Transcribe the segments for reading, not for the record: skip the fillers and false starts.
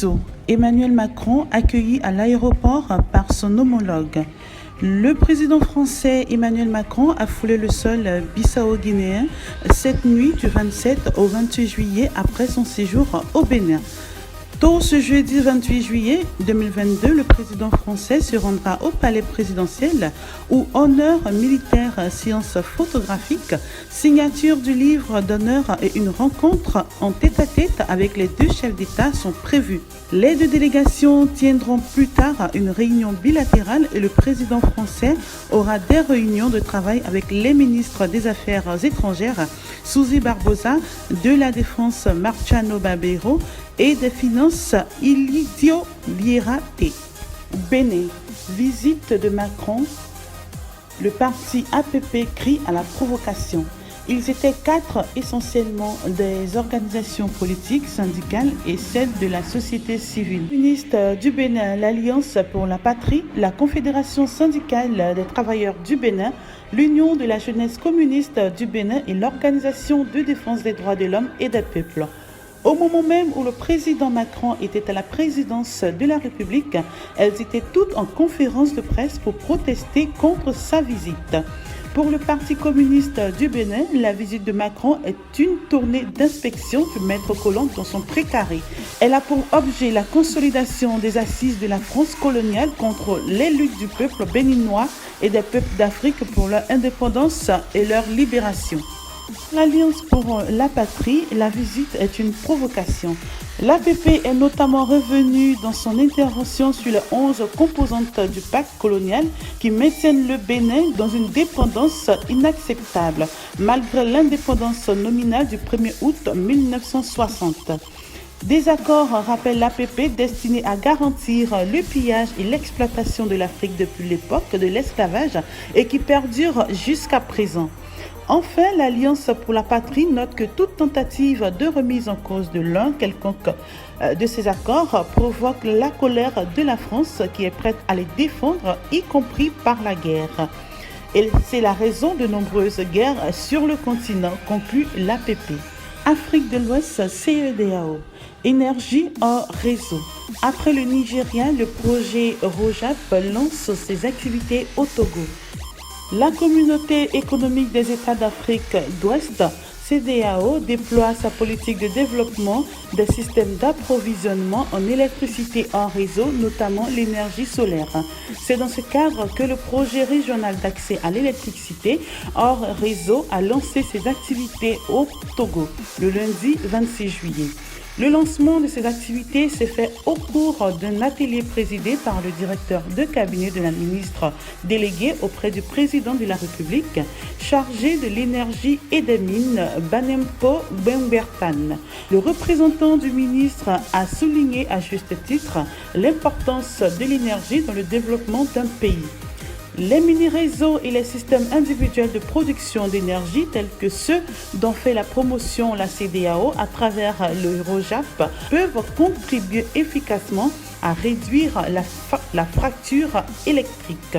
Réseau. Emmanuel Macron accueilli à l'aéroport par son homologue. Le président français Emmanuel Macron a foulé le sol bissau-guinéen cette nuit du 27 au 28 juillet après son séjour au Bénin. Tôt ce jeudi 28 juillet 2022, le président français se rendra au palais présidentiel où honneur militaire, séance photographique, signature du livre d'honneur et une rencontre en tête-à-tête avec les deux chefs d'État sont prévues. Les deux délégations tiendront plus tard une réunion bilatérale et le président français aura des réunions de travail avec les ministres des Affaires étrangères, Souzy Barbosa, de la Défense, Marciano Barbero, et des Finances, Ilidio Lierate. Bénin, visite de Macron. Le parti APP crie à la provocation. Ils étaient 4 essentiellement des organisations politiques, syndicales et celles de la société civile. Ministre du Bénin, l'Alliance pour la Patrie, la Confédération syndicale des travailleurs du Bénin, l'Union de la jeunesse communiste du Bénin et l'Organisation de défense des droits de l'homme et des peuples. Au moment même où le président Macron était à la présidence de la République, elles étaient toutes en conférence de presse pour protester contre sa visite. Pour le Parti communiste du Bénin, la visite de Macron est une tournée d'inspection du maître Colombe dans son précaré. Elle a pour objet la consolidation des assises de la France coloniale contre les luttes du peuple béninois et des peuples d'Afrique pour leur indépendance et leur libération. L'Alliance pour la Patrie, la visite est une provocation. L'APP est notamment revenue dans son intervention sur les 11 composantes du pacte colonial qui maintiennent le Bénin dans une dépendance inacceptable, malgré l'indépendance nominale du 1er août 1960. Des accords rappellent l'APP destinés à garantir le pillage et l'exploitation de l'Afrique depuis l'époque de l'esclavage et qui perdurent jusqu'à présent. Enfin, l'Alliance pour la Patrie note que toute tentative de remise en cause de l'un quelconque de ces accords provoque la colère de la France qui est prête à les défendre, y compris par la guerre. Et c'est la raison de nombreuses guerres sur le continent, conclut l'APP. Afrique de l'Ouest, CEDEAO. Énergie hors réseau. Après le Nigeria, le projet ROJAP lance ses activités au Togo. La communauté économique des États d'Afrique d'Ouest, CEDEAO, déploie sa politique de développement des systèmes d'approvisionnement en électricité en réseau, notamment l'énergie solaire. C'est dans ce cadre que le projet régional d'accès à l'électricité hors réseau a lancé ses activités au Togo le lundi 26 juillet. Le lancement de ces activités s'est fait au cours d'un atelier présidé par le directeur de cabinet de la ministre déléguée auprès du président de la République, chargé de l'énergie et des mines, Banempo Bembertan. Le représentant du ministre a souligné à juste titre l'importance de l'énergie dans le développement d'un pays. Les mini-réseaux et les systèmes individuels de production d'énergie tels que ceux dont fait la promotion la CEDEAO à travers le ROJAP peuvent contribuer efficacement à réduire la fracture électrique.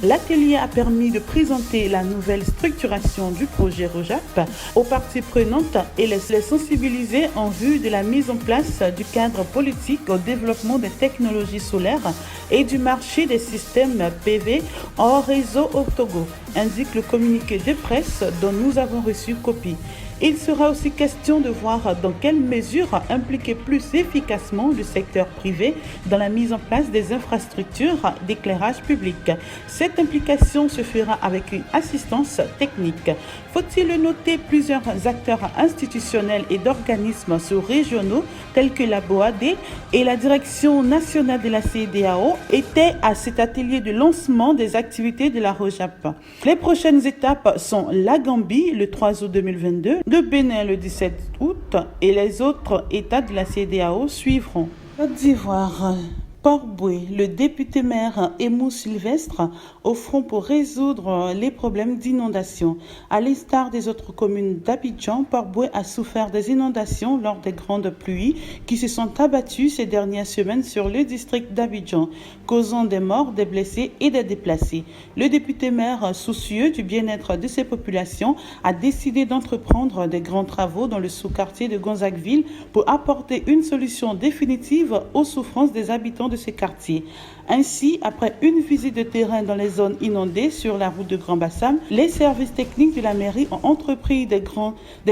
L'atelier a permis de présenter la nouvelle structuration du projet ROJAP aux parties prenantes et les sensibiliser en vue de la mise en place du cadre politique au développement des technologies solaires et du marché des systèmes PV hors réseau au Togo, indique le communiqué de presse dont nous avons reçu copie. Il sera aussi question de voir dans quelle mesure impliquer plus efficacement le secteur privé dans la mise en place des infrastructures d'éclairage public. Cette implication se fera avec une assistance technique. Faut-il le noter, plusieurs acteurs institutionnels et d'organismes sous-régionaux tels que la BOAD et la Direction nationale de la CEDEAO étaient à cet atelier de lancement des activités de la ROJAP. Les prochaines étapes sont la Gambie le 3 août 2022, le Bénin le 17 août et les autres États de la CEDEAO suivront. Côte d'Ivoire. Port-Bouët, le député-maire Aimou Sylvestre au front pour résoudre les problèmes d'inondation. À l'instar des autres communes d'Abidjan, Port-Bouët a souffert des inondations lors des grandes pluies qui se sont abattues ces dernières semaines sur le district d'Abidjan, causant des morts, des blessés et des déplacés. Le député-maire, soucieux du bien-être de ses populations, a décidé d'entreprendre des grands travaux dans le sous-quartier de Gonzagueville pour apporter une solution définitive aux souffrances des habitants de ces quartiers. Ainsi, après une visite de terrain dans les zones inondées sur la route de Grand Bassam, les services techniques de la mairie ont entrepris des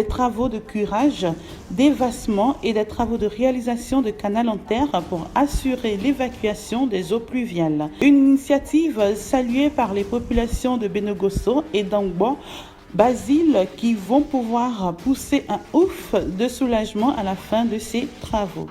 travaux de curage, d'évassement et des travaux de réalisation de canaux en terre pour assurer l'évacuation des eaux pluviales. Une initiative saluée par les populations de Benogosso et d'Angbo, Basile, qui vont pouvoir pousser un ouf de soulagement à la fin de ces travaux.